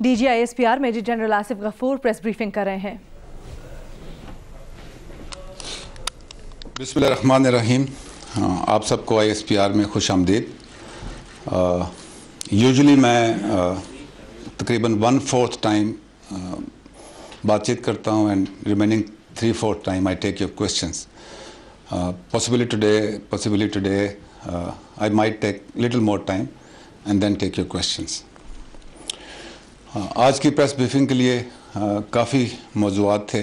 DGISPR major general Asif Ghafoor press briefing कर रहे हैं। बिस्मिल्लाहिर्रहमानिर्रहीम। आप सबको ISPR में खुश आमदीद। यूजुअली मैं तकरीबन 1/4 टाइम बातचीत करता हूँ and remaining 3/4 time I take your questions. Possibly today I might take little more time and then take your questions. आज की प्रेस ब्रीफिंग के लिए काफ़ी मौज़ूआत थे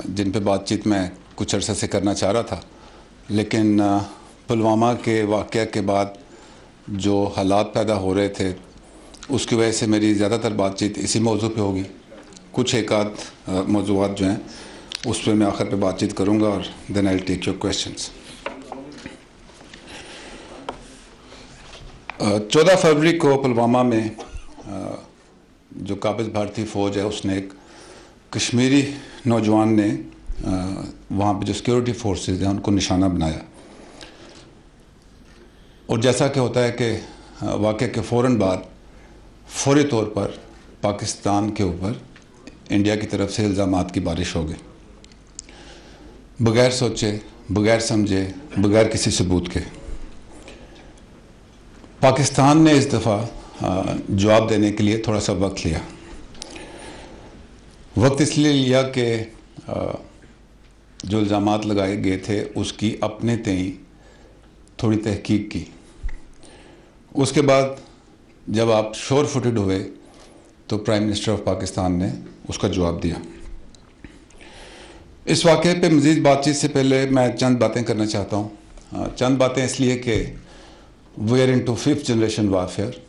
जिन पे बातचीत मैं कुछ अरसे से करना चाह रहा था, लेकिन पुलवामा के वाक़या के बाद जो हालात पैदा हो रहे थे उसकी वजह से मेरी ज़्यादातर बातचीत इसी मौजू पे होगी। कुछ एक आध मौज़ूआत जो हैं उस पर मैं आखिर पे बातचीत करूँगा और then I will take your questions. 14 फरवरी को पुलवामा में जो काबिज़ भारतीय फ़ौज है उसने एक कश्मीरी नौजवान ने वहाँ पे जो सिक्योरिटी फोर्सेस हैं उनको निशाना बनाया, और जैसा कि होता है कि वाक़े के फ़ौरन बाद फौरी तौर पर पाकिस्तान के ऊपर इंडिया की तरफ से इल्ज़ामात की बारिश हो गई, बग़ैर सोचे, बग़ैर समझे, बग़ैर किसी सबूत के। पाकिस्तान ने इस दफ़ा जवाब देने के लिए थोड़ा सा वक्त लिया। वक्त इसलिए लिया कि जो इल्ज़ामात लगाए गए थे उसकी अपने तय थोड़ी तहकीक की। उसके बाद जब आप श्योर फुटेड हुए तो प्राइम मिनिस्टर ऑफ पाकिस्तान ने उसका जवाब दिया। इस वाक़े पे मज़ीद बातचीत से पहले मैं चंद बातें करना चाहता हूँ। चंद बातें इसलिए कि we are into 5th generation warfare,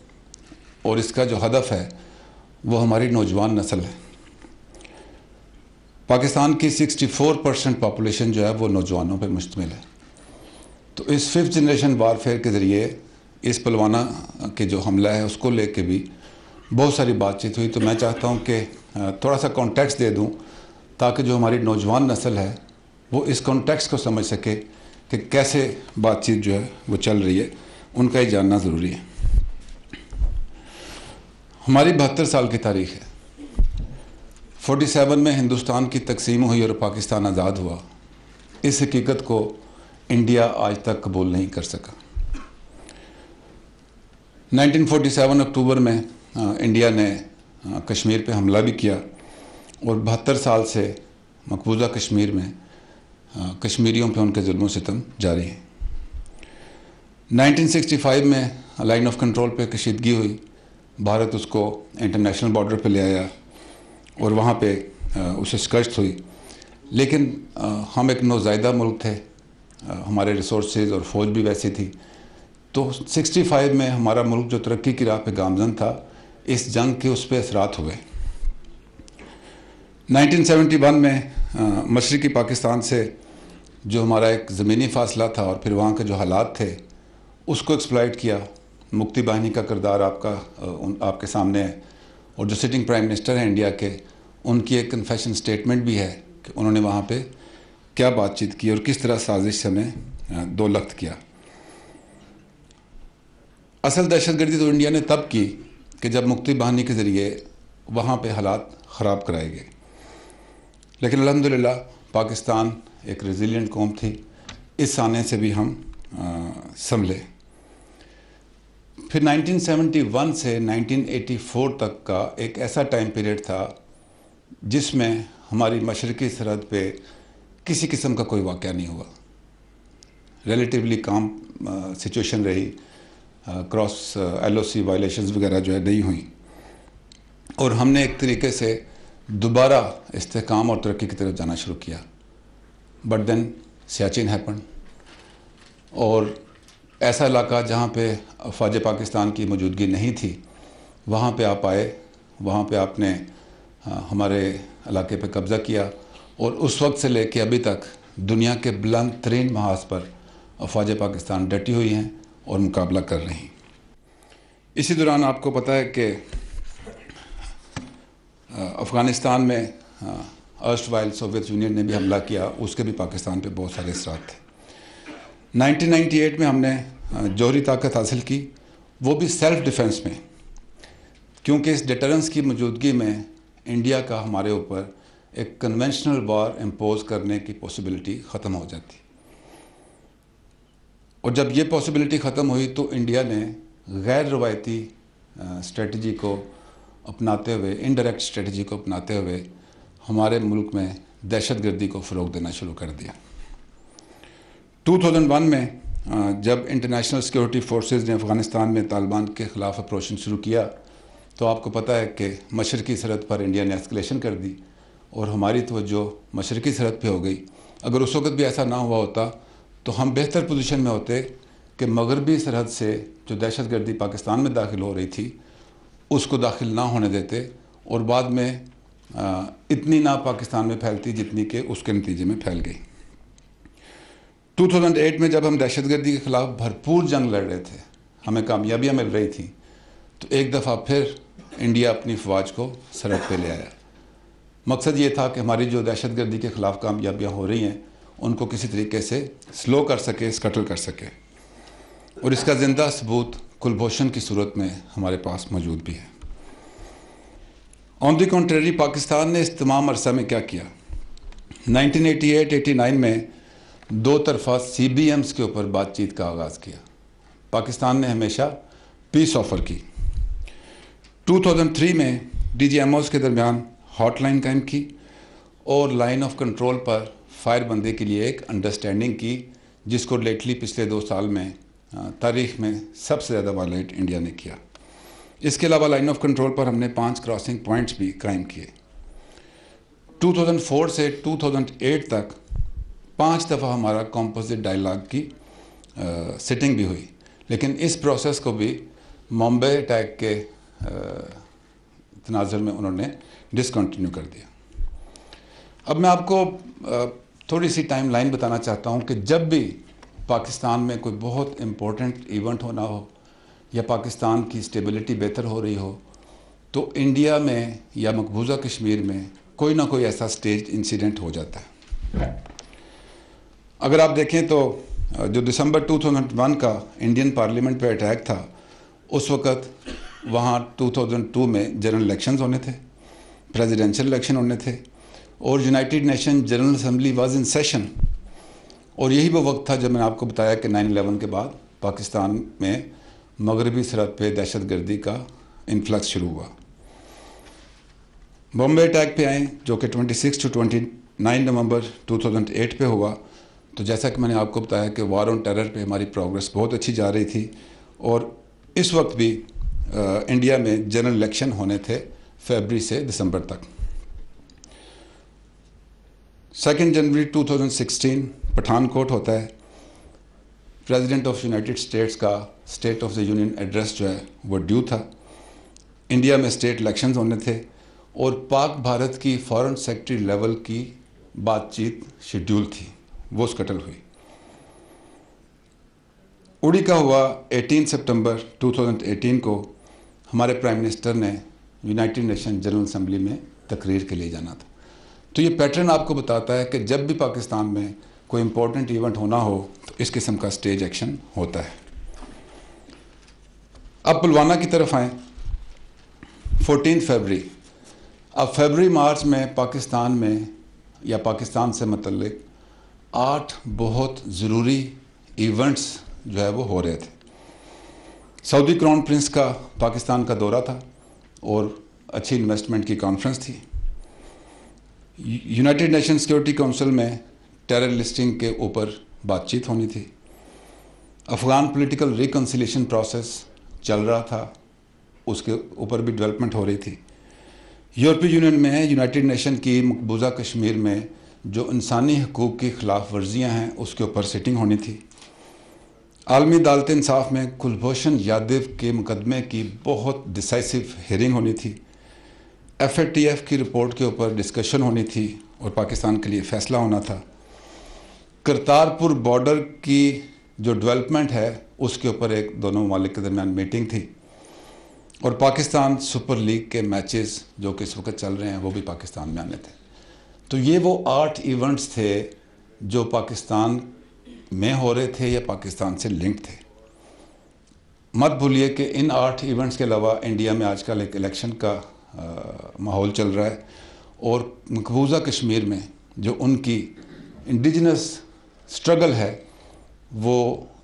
और इसका जो हदफ है वो हमारी नौजवान नस्ल है। पाकिस्तान की 64% पॉपुलेशन जो है वो नौजवानों पर मुश्तमिल है। तो इस 5th जनरेशन वारफेयर के ज़रिए इस पुलवामा के जो हमला है उसको लेके भी बहुत सारी बातचीत हुई। तो मैं चाहता हूँ कि थोड़ा सा कॉन्टेक्स्ट दे दूँ ताकि जो हमारी नौजवान नस्ल है वो इस कॉन्टेक्स्ट को समझ सके कि कैसे बातचीत जो है वो चल रही है, उनका ही जानना ज़रूरी है। हमारी 72 साल की तारीख़ है। 47 में हिंदुस्तान की तकसीम हुई और पाकिस्तान आज़ाद हुआ। इस हकीकत को इंडिया आज तक कबूल नहीं कर सका। 1947 अक्टूबर में इंडिया ने कश्मीर पे हमला भी किया, और 72 साल से मकबूजा कश्मीर में कश्मीरियों पे उनके जुल्म सितम जारी है। 1965 में लाइन ऑफ कंट्रोल पे कशीदगी हुई। भारत उसको इंटरनेशनल बॉर्डर पे ले आया और वहाँ पे उसे शिकस्त हुई, लेकिन हम एक नौज़ायदा मुल्क थे, हमारे रिसोर्सेज और फ़ौज भी वैसी थी। तो 65 में हमारा मुल्क जो तरक्की की राह पे गामज़न था, इस जंग के उस पर असरात हुए। 1971 में मशरक़ी पाकिस्तान से जो हमारा एक ज़मीनी फ़ासला था और फिर वहाँ के जो हालात थे उसको एक्सप्लॉइट किया। मुक्ति बाहिनी का किरदार आपके सामने है, और जो सिटिंग प्राइम मिनिस्टर हैं इंडिया के, उनकी एक कन्फेशन स्टेटमेंट भी है कि उन्होंने वहाँ पे क्या बातचीत की और किस तरह साजिश से हमें दो लख्त किया। असल दहशतगर्दी तो इंडिया ने तब की कि जब मुक्ति बाहिनी के ज़रिए वहाँ पे हालात ख़राब कराए गए, लेकिन अल्हम्दुलिल्लाह पाकिस्तान एक रेजिलिएंट कौम थी। इस आने से भी हम संभले। फिर 1971 से 1984 तक का एक ऐसा टाइम पीरियड था जिसमें हमारी मशरक़ी सरहद पे किसी किस्म का कोई वाक़या नहीं हुआ। रिलेटिवली काम सिचुएशन रही। क्रॉस LOC वायलेशंस वगैरह जो है नहीं हुई, और हमने एक तरीके से दोबारा इस्तेहकाम और तरक्की की तरफ जाना शुरू किया। बट देन सियाचिन हैपन, और ऐसा इलाका जहाँ पे फ़ौज पाकिस्तान की मौजूदगी नहीं थी वहाँ पे आप आए, वहाँ पे आपने हमारे इलाके पे कब्ज़ा किया, और उस वक्त से लेके अभी तक दुनिया के बुलंद तरीन महाज पर फ़ौज पाकिस्तान डटी हुई हैं और मुकाबला कर रही हैं। इसी दौरान आपको पता है कि अफ़गानिस्तान में अर्स्टवाइल सोवियत यूनियन ने भी हमला किया, उसके भी पाकिस्तान पे बहुत सारे असरात थे। 1998 में हमने जौहरी ताकत हासिल की, वो भी सेल्फ़ डिफेंस में, क्योंकि इस डिटरेंस की मौजूदगी में इंडिया का हमारे ऊपर एक कन्वेंशनल वॉर इम्पोज करने की पॉसिबिलिटी ख़त्म हो जाती। और जब ये पॉसिबिलिटी ख़त्म हुई तो इंडिया ने गैर रवायती स्ट्रेटजी को अपनाते हुए, इनडायरेक्ट स्ट्रेटजी को अपनाते हुए हमारे मुल्क में दहशतगर्दी को फ़रोग़ देना शुरू कर दिया। 2001 में जब इंटरनेशनल सिक्योरिटी फोर्सेस ने अफ़गानिस्तान में तालिबान के ख़िलाफ़ ऑपरेशन शुरू किया तो आपको पता है कि मशरक़ी सरहद पर इंडिया ने एस्केलेशन कर दी और हमारी तवज्जो मशरक़ी सरहद पे हो गई। अगर उस वक्त भी ऐसा ना हुआ होता तो हम बेहतर पोजीशन में होते कि मगरबी सरहद से जो दहशतगर्दी पाकिस्तान में दाखिल हो रही थी उसको दाखिल ना होने देते और बाद में इतनी ना पाकिस्तान में फैलती जितनी कि उसके नतीजे में फैल गई। 2008 में जब हम दहशतगर्दी के ख़िलाफ़ भरपूर जंग लड़ रहे थे, हमें कामयाबियाँ मिल रही थी, तो एक दफ़ा फिर इंडिया अपनी फ़ौज को सरहद पे ले आया। मकसद ये था कि हमारी जो दहशतगर्दी के ख़िलाफ़ कामयाबियाँ हो रही हैं उनको किसी तरीके से स्लो कर सके, स्कटल कर सके। और इसका ज़िंदा सबूत कुलभूषण की सूरत में हमारे पास मौजूद भी है। ऑन द कॉन्ट्रेरी पाकिस्तान ने इस तमाम अरसा में क्या किया? 1988-89 में दो तरफा CBMs के ऊपर बातचीत का आगाज़ किया। पाकिस्तान ने हमेशा पीस ऑफ़र की। 2003 में DGMOs के दरमियान हॉटलाइन कायम की और लाइन ऑफ कंट्रोल पर फायरबंदी के लिए एक अंडरस्टैंडिंग की, जिसको लेटली पिछले 2 साल में तारीख़ में सबसे ज़्यादा वायलेट इंडिया ने किया। इसके अलावा लाइन ऑफ कंट्रोल पर हमने 5 क्रॉसिंग पॉइंट्स भी कायम किए। 2004 से 2008 तक 5 दफ़ा हमारा कॉम्पोजिट डायलॉग की सिटिंग भी हुई, लेकिन इस प्रोसेस को भी मुंबई अटैक के तनाज़ुर में उन्होंने डिसकंटिन्यू कर दिया। अब मैं आपको थोड़ी सी टाइम लाइन बताना चाहता हूँ कि जब भी पाकिस्तान में कोई बहुत इम्पोर्टेंट इवेंट होना हो या पाकिस्तान की स्टेबिलिटी बेहतर हो रही हो तो इंडिया में या मकबूजा कश्मीर में कोई ना कोई ऐसा स्टेज इंसिडेंट हो जाता है। अगर आप देखें तो जो दिसंबर 2001 का इंडियन पार्लियामेंट पे अटैक था, उस वक़्त वहाँ 2002 में जनरल इलेक्शंस होने थे, प्रेसिडेंशियल इलेक्शन होने थे और United nation general assembly was in session. और यही वो वक्त था जब मैंने आपको बताया कि 9/11 के बाद पाकिस्तान में मगरबी सरहद पे दहशतगर्दी का इन्फ्लक्स शुरू हुआ। बॉम्बे अटैक पे आए जो कि 26 से 29 नवंबर 2008 पे हुआ। तो जैसा कि मैंने आपको बताया कि वार ऑन टेरर पे हमारी प्रोग्रेस बहुत अच्छी जा रही थी और इस वक्त भी इंडिया में जनरल इलेक्शन होने थे फरवरी से दिसंबर तक। 2 जनवरी 2016 पठानकोट होता है। प्रेसिडेंट ऑफ यूनाइटेड स्टेट्स का state of the union address जो है वो ड्यू था। इंडिया में स्टेट इलेक्शंस होने थे और पाक भारत की फॉरेन सेक्रेटरी लेवल की बातचीत शेड्यूल थी, वो स्कटल हुई। उड़ी का हुआ 18 सितंबर 2018 को हमारे प्राइम मिनिस्टर ने यूनाइटेड नेशन जनरल असेंबली में तकरीर के लिए जाना था। तो ये पैटर्न आपको बताता है कि जब भी पाकिस्तान में कोई इम्पोर्टेंट इवेंट होना हो तो इस किस्म का स्टेज एक्शन होता है। अब पुलवामा की तरफ आएँ। 14 फरवरी। अब फरवरी मार्च में पाकिस्तान में या पाकिस्तान से मुतल्लिक 8 बहुत ज़रूरी इवेंट्स जो है वो हो रहे थे। सऊदी क्राउन प्रिंस का पाकिस्तान का दौरा था और अच्छी इन्वेस्टमेंट की कॉन्फ्रेंस थी। यूनाइटेड नेशन सिक्योरिटी काउंसिल में टेरर लिस्टिंग के ऊपर बातचीत होनी थी। अफ़गान पॉलिटिकल रिकन्सिलिएशन प्रोसेस चल रहा था, उसके ऊपर भी डेवलपमेंट हो रही थी। यूरोपीय यूनियन में यूनाइटेड नेशन की मकबूजा कश्मीर में जो इंसानी हकूक़ की ख़िलाफ़ वर्जियाँ हैं उसके ऊपर सिटिंग होनी थी। आलमी अदालत इंसाफ में कुलभूषण यादव के मुकदमे की बहुत डिसाइसिव हियरिंग होनी थी। FATF की रिपोर्ट के ऊपर डिस्कशन होनी थी और पाकिस्तान के लिए फ़ैसला होना था। करतारपुर बॉर्डर की जो डेवलपमेंट है उसके ऊपर एक दोनों ममालिक के दरमियान मीटिंग थी और पाकिस्तान सुपर लीग के मैचेस जो कि इस वक्त चल रहे हैं वो भी पाकिस्तान में आने थे। तो ये वो 8 इवेंट्स थे जो पाकिस्तान में हो रहे थे या पाकिस्तान से लिंक्ड थे। मत भूलिए कि इन 8 इवेंट्स के अलावा इंडिया में आजकल एक इलेक्शन का माहौल चल रहा है और मकबूजा कश्मीर में जो उनकी इंडिजिनस स्ट्रगल है वो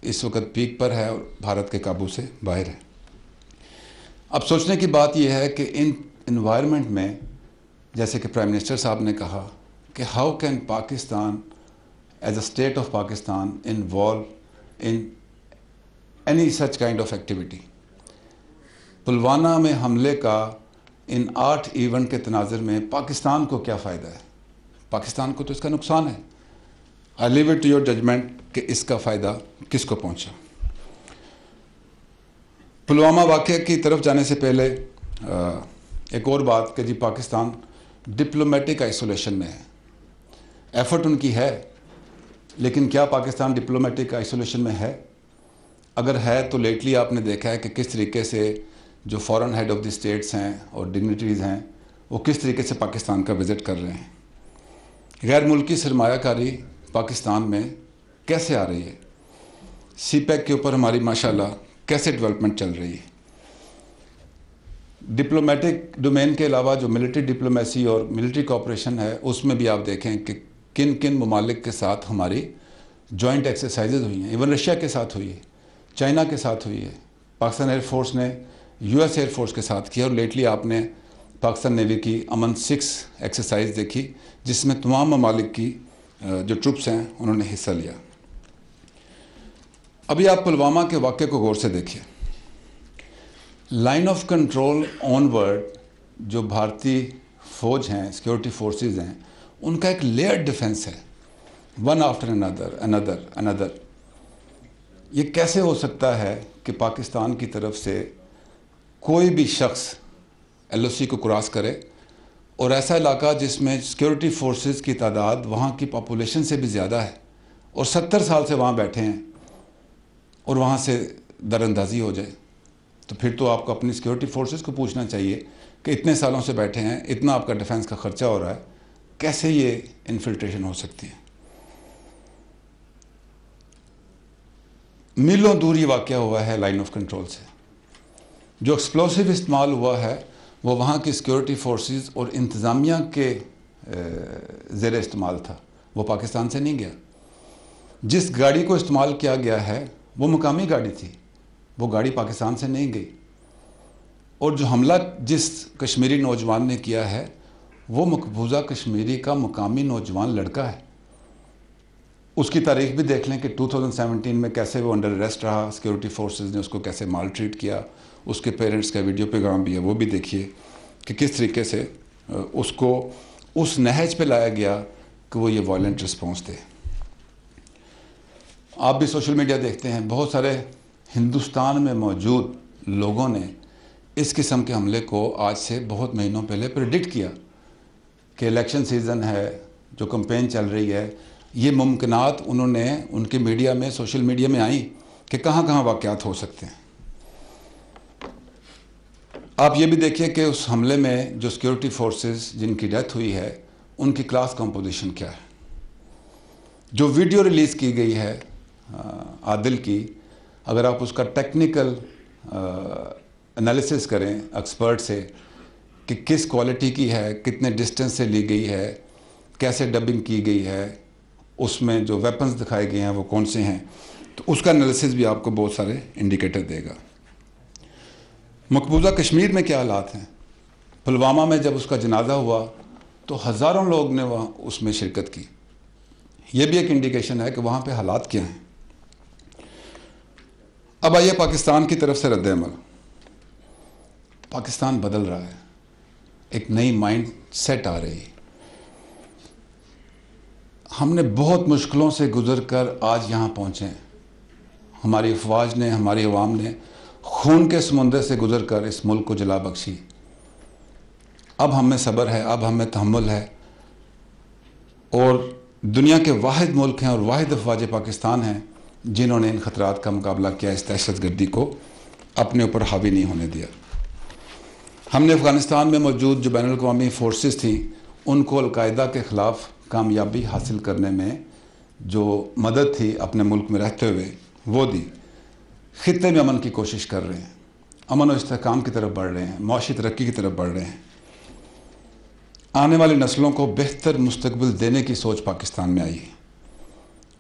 इस वक्त पीक पर है और भारत के काबू से बाहर है। अब सोचने की बात यह है कि इन इन्वायरमेंट में, जैसे कि प्राइम मिनिस्टर साहब ने कहा कि how can Pakistan as a state of Pakistan involve in any such kind of activity. Pulwama में हमले का इन 8 इवेंट के तनाज़ुर में पाकिस्तान को क्या फ़ायदा है? पाकिस्तान को तो इसका नुकसान है। I leave it to your judgement कि इसका फ़ायदा किसको पहुंचा। पुलवामा वाक़या की तरफ जाने से पहले एक और बात कि जी पाकिस्तान डिप्लोमेटिक आइसोलेशन में है। एफर्ट उनकी है, लेकिन क्या पाकिस्तान डिप्लोमेटिक आइसोलेशन में है? अगर है तो लेटली आपने देखा है कि किस तरीके से जो foreign head of the states हैं और डिग्निटरीज़ हैं वो किस तरीके से पाकिस्तान का विज़िट कर रहे हैं। गैर मुल्की सरमायाकारी पाकिस्तान में कैसे आ रही है। सीपैक के ऊपर हमारी माशाल्लाह कैसे डेवलपमेंट चल रही है। डिप्लोमेटिक डोमेन के अलावा जो मिलिट्री डिप्लोमेसी और मिलिट्री कोऑपरेशन है उसमें भी आप देखें कि किन किन ममालिक के साथ हमारी जॉइंट एक्सरसाइजेज हुई हैं। इवन रशिया के साथ हुई है, चाइना के साथ हुई है, पाकिस्तान एयरफोर्स ने US एयरफोर्स के साथ किया और लेटली आपने पाकिस्तान नेवी की अमन 6 एक्सरसाइज देखी जिसमें तमाम ममालिक की जो ट्रुप्स हैं उन्होंने हिस्सा लिया। अभी आप पुलवामा के वाक़े को गौर से देखिए। लाइन ऑफ कंट्रोल ऑनवर्ड जो भारतीय फ़ौज हैं, सिक्योरिटी फोर्सेस हैं, उनका एक लेयर डिफेंस है, one after another another another. ये कैसे हो सकता है कि पाकिस्तान की तरफ से कोई भी शख्स LOC को क्रॉस करे और ऐसा इलाका जिसमें सिक्योरिटी फोर्सेस की तादाद वहाँ की पॉपुलेशन से भी ज़्यादा है और 70 साल से वहाँ बैठे हैं और वहाँ से दरअंदाजी हो जाए, तो फिर तो आपको अपनी सिक्योरिटी फोर्सेस को पूछना चाहिए कि इतने सालों से बैठे हैं, इतना आपका डिफेंस का ख़र्चा हो रहा है, कैसे ये इन्फिल्ट्रेशन हो सकती है। मीलों दूर ये वाक़या हुआ है लाइन ऑफ कंट्रोल से। जो एक्सप्लोसिव इस्तेमाल हुआ है वो वहाँ की सिक्योरिटी फोर्सेस और इंतज़ामिया के ज़ेर इस्तेमाल था, वो पाकिस्तान से नहीं गया। जिस गाड़ी को इस्तेमाल किया गया है वो मुकामी गाड़ी थी, वो गाड़ी पाकिस्तान से नहीं गई। और जो हमला जिस कश्मीरी नौजवान ने किया है वो मकबूजा कश्मीरी का मुकामी नौजवान लड़का है। उसकी तारीख भी देख लें कि 2017 में कैसे वो अंडर अरेस्ट रहा, सिक्योरिटी फोर्सेस ने उसको कैसे माल ट्रीट किया। उसके पेरेंट्स का वीडियो पैगाम भी है, वो भी देखिए कि किस तरीके से उसको उस नहज पे लाया गया कि वो ये वायलेंट रिस्पॉन्स दे। आप भी सोशल मीडिया देखते हैं, बहुत सारे हिंदुस्तान में मौजूद लोगों ने इस किस्म के हमले को आज से बहुत महीनों पहले प्रेडिक्ट किया कि इलेक्शन सीज़न है, जो कैंपेन चल रही है, ये मुमकिनात उन्होंने उनके मीडिया में, सोशल मीडिया में आई कि कहाँ कहाँ वाक़यात हो सकते हैं। आप ये भी देखिए कि उस हमले में जो सिक्योरिटी फोर्सेस जिनकी डेथ हुई है उनकी क्लास कंपोजिशन क्या है। जो वीडियो रिलीज़ की गई है आदिल की, अगर आप उसका टेक्निकल एनालिसिस करें एक्सपर्ट से कि किस क्वालिटी की है, कितने डिस्टेंस से ली गई है, कैसे डबिंग की गई है, उसमें जो वेपन्स दिखाए गए हैं वो कौन से हैं, तो उसका एनालिसिस भी आपको बहुत सारे इंडिकेटर देगा। मकबूजा कश्मीर में क्या हालात हैं। पुलवामा में जब उसका जनाजा हुआ तो हज़ारों लोग ने वहाँ उसमें शिरकत की। ये भी एक इंडिकेशन है कि वहाँ पे हालात क्या हैं। अब आइए पाकिस्तान की तरफ से रद्द-ए-अमल। पाकिस्तान बदल रहा है, एक नई माइंड सेट आ रही है। हमने बहुत मुश्किलों से गुजर कर आज यहाँ पहुँचे हैं। हमारी अफवाज ने, हमारी अवाम ने खून के समुंदर से गुजर कर इस मुल्क को जला बख्शी। अब हमें सब्र है, अब हमें तहम्मुल है और दुनिया के वाहिद मुल्क हैं और वाहिद अफवाज पाकिस्तान हैं जिन्होंने इन ख़तरात का मुकाबला किया, इस दहशतगर्दी को अपने ऊपर हावी नहीं होने दिया। हमने अफ़गानिस्तान में मौजूद जो बैनुल अक़वामी फ़ोर्सेस थी उनको अलकायदा के ख़िलाफ़ कामयाबी हासिल करने में जो मदद थी अपने मुल्क में रहते हुए वो दी। ख़ित्ते में अमन की कोशिश कर रहे हैं, अमन और इस्तेहकाम की तरफ बढ़ रहे हैं, माशी तरक्की की तरफ बढ़ रहे हैं। आने वाली नस्लों को बेहतर मुस्तकबिल देने की सोच पाकिस्तान में आई है।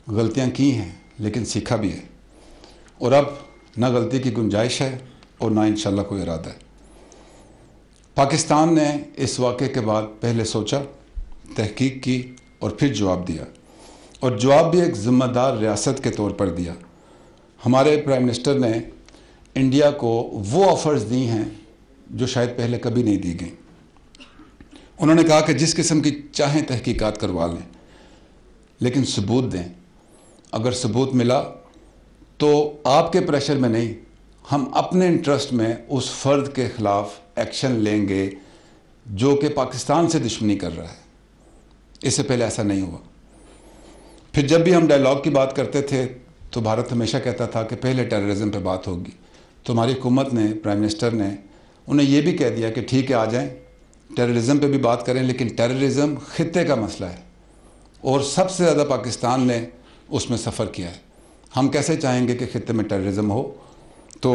गलतियाँ की हैं लेकिन सीखा भी है, और अब ना गलती की गुंजाइश है और ना इंशाल्लाह कोई इरादा है। पाकिस्तान ने इस वाक़े के बाद पहले सोचा, तहकीक की और फिर जवाब दिया, और जवाब भी एक ज़िम्मेदार रियासत के तौर पर दिया। हमारे प्राइम मिनिस्टर ने इंडिया को वो ऑफ़र्स दी हैं जो शायद पहले कभी नहीं दी गई। उन्होंने कहा कि जिस किस्म की चाहें तहकीकात करवा लें, लेकिन सबूत दें। अगर सबूत मिला तो आपके प्रेशर में नहीं, हम अपने इंटरेस्ट में उस फ़र्द के ख़िलाफ़ एक्शन लेंगे जो कि पाकिस्तान से दुश्मनी कर रहा है। इससे पहले ऐसा नहीं हुआ। फिर जब भी हम डायलॉग की बात करते थे तो भारत हमेशा कहता था कि पहले टेररिज्म पे बात होगी। तो हमारी हुकूमत ने, प्राइम मिनिस्टर ने उन्हें यह भी कह दिया कि ठीक है, आ जाएं, टेररिज्म पे भी बात करें, लेकिन टेररिज्म ख़ित्ते का मसला है और सबसे ज़्यादा पाकिस्तान ने उसमें सफ़र किया है। हम कैसे चाहेंगे कि ख़ित्ते में टेररिज्म हो? तो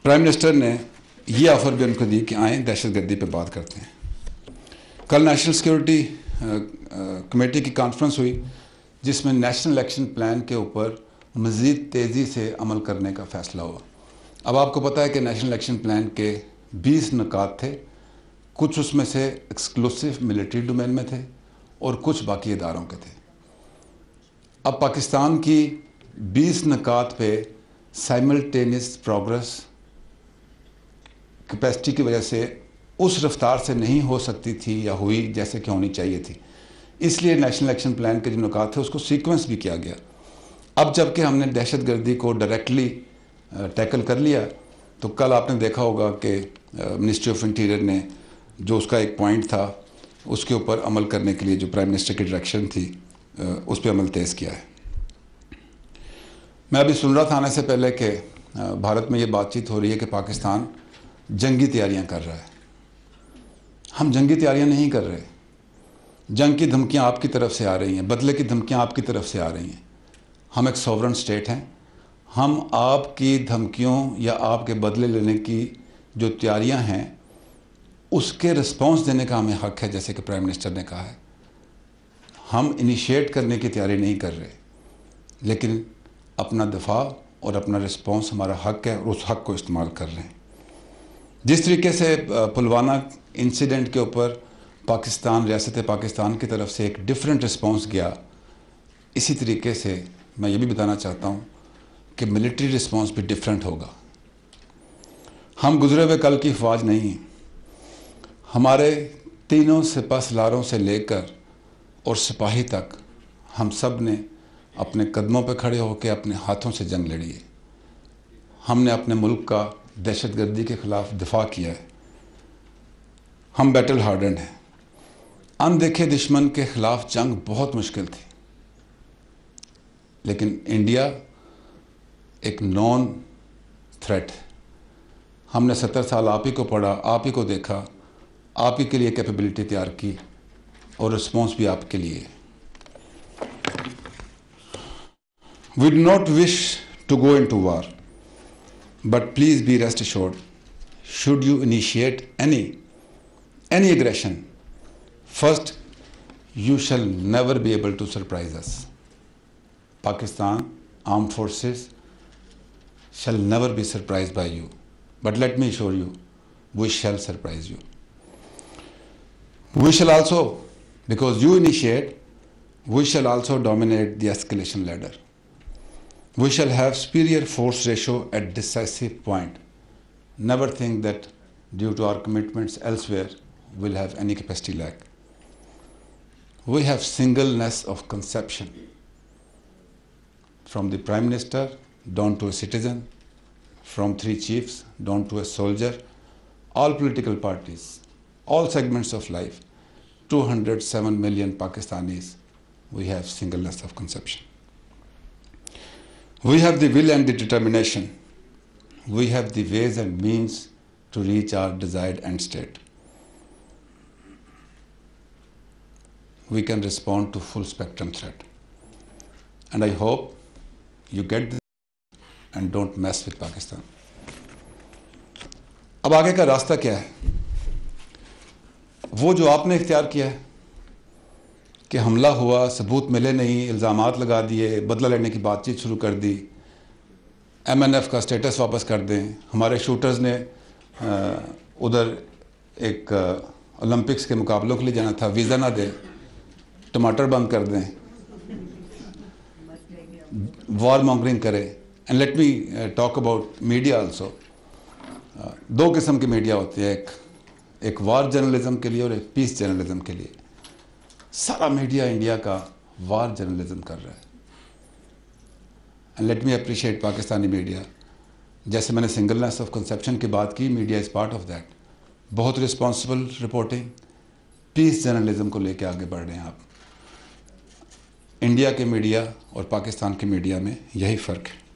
प्राइम मिनिस्टर ने ये ऑफ़र भी उनको दी कि आएँ, दहशतगर्दी पे बात करते हैं। कल नेशनल सिक्योरिटी कमेटी की कॉन्फ्रेंस हुई जिसमें नेशनल एक्शन प्लान के ऊपर मज़ीद तेज़ी से अमल करने का फ़ैसला हुआ। अब आपको पता है कि नेशनल एक्शन प्लान के 20 नुकात थे, कुछ उसमें से एक्सक्लूसिव मिलिट्री डोमेन में थे और कुछ बाकी इदारों के थे। अब पाकिस्तान की 20 नुकात पे साइमल्टेनियस प्रोग्रेस कैपेसिटी की वजह से उस रफ्तार से नहीं हो सकती थी या हुई जैसे कि होनी चाहिए थी। इसलिए नेशनल एक्शन प्लान के जो नुकात थे उसको सीक्वेंस भी किया गया। अब जबकि हमने दहशतगर्दी को डायरेक्टली टैकल कर लिया, तो कल आपने देखा होगा कि मिनिस्ट्री ऑफ इंटीरियर ने जो उसका एक पॉइंट था उसके ऊपर अमल करने के लिए जो प्राइम मिनिस्टर की डायरेक्शन थी उस पर अमल तेज़ किया है। मैं अभी सुन रहा था आने से पहले कि भारत में ये बातचीत हो रही है कि पाकिस्तान जंगी तैयारियां कर रहा है। हम जंगी तैयारियां नहीं कर रहे। जंग की धमकियां आपकी तरफ से आ रही हैं, बदले की धमकियां आपकी तरफ से आ रही हैं। हम एक सॉवरन स्टेट हैं। हम आपकी धमकियों या आपके बदले लेने की जो तैयारियां हैं उसके रिस्पॉन्स देने का हमें हक़ है, जैसे कि प्राइम मिनिस्टर ने कहा है। हम इनिशिएट करने की तैयारी नहीं कर रहे, लेकिन अपना दफा और अपना रिस्पॉन्स हमारा हक़ है और उस हक़ को इस्तेमाल कर रहे हैं। जिस तरीके से पुलवामा इंसिडेंट के ऊपर पाकिस्तान, रियासत पाकिस्तान की तरफ से एक डिफरेंट रिस्पॉन्स गया, इसी तरीके से मैं ये भी बताना चाहता हूँ कि मिलिट्री रिस्पॉन्स भी डिफरेंट होगा। हम गुजरे हुए कल की फ़ौज नहीं हैं। हमारे तीनों सिपह सलारों से लेकर और सिपाही तक हम सब ने अपने कदमों पर खड़े होकर अपने हाथों से जंग लड़ी है। हमने अपने मुल्क का दहशतगर्दी के ख़िलाफ़ दिफा किया है। हम बैटल हार्डन हैं। अनदेखे दुश्मन के ख़िलाफ़ जंग बहुत मुश्किल थी, लेकिन इंडिया एक नॉन थ्रेट है। हमने 70 साल आप ही को पढ़ा, आप ही को देखा, आप ही के लिए कैपेबिलिटी तैयार की और रिस्पॉन्स भी आपके लिए। We do not wish to go into war, but please be rest assured, should you initiate any aggression, first, you shall never be able to surprise us. Pakistan Armed Forces shall never be surprised by you. But let me assure you, we shall surprise you. We shall also, because you initiate, we shall also dominate the escalation ladder. We shall have superior force ratio at decisive point. Never think that due to our commitments elsewhere, we'll have any capacity lack. We have singleness of conception, from the Prime Minister down to a citizen, from 3 chiefs down to a soldier, all political parties, all segments of life, 207 million Pakistanis, we have singleness of conception. We have the will and the determination. We have the ways and means to reach our desired end state. We can respond to full spectrum threat. And I hope you get this. And don't mess with Pakistan. अब आगे का रास्ता क्या है? वो जो आपने इख्तियार किया है कि हमला हुआ, सबूत मिले नहीं, इल्ज़ामात लगा दिए, बदला लेने की बातचीत शुरू कर दी, MNF का स्टेटस वापस कर दें, हमारे शूटर्स ने उधर एक ओलंपिक्स के मुकाबलों के लिए जाना था, वीज़ा ना दें, टमाटर बंद कर दें, वॉर मॉन्गरिंग करें। And let me talk about media also. दो किस्म की मीडिया होती है, एक वार जर्नलिज्म के लिए और एक पीस जर्नलिज्म के लिए। सारा मीडिया इंडिया का वार जर्नलिज्म कर रहा है। And let me appreciate Pakistani media. जैसे मैंने सिंगलनेस ऑफ कंसेप्शन की बात की, media is part of that. बहुत रिस्पॉन्सिबल रिपोर्टिंग, पीस जर्नलिज्म को लेकर आगे बढ़ रहे हैं आप। इंडिया के मीडिया और पाकिस्तान के मीडिया में यही फ़र्क है।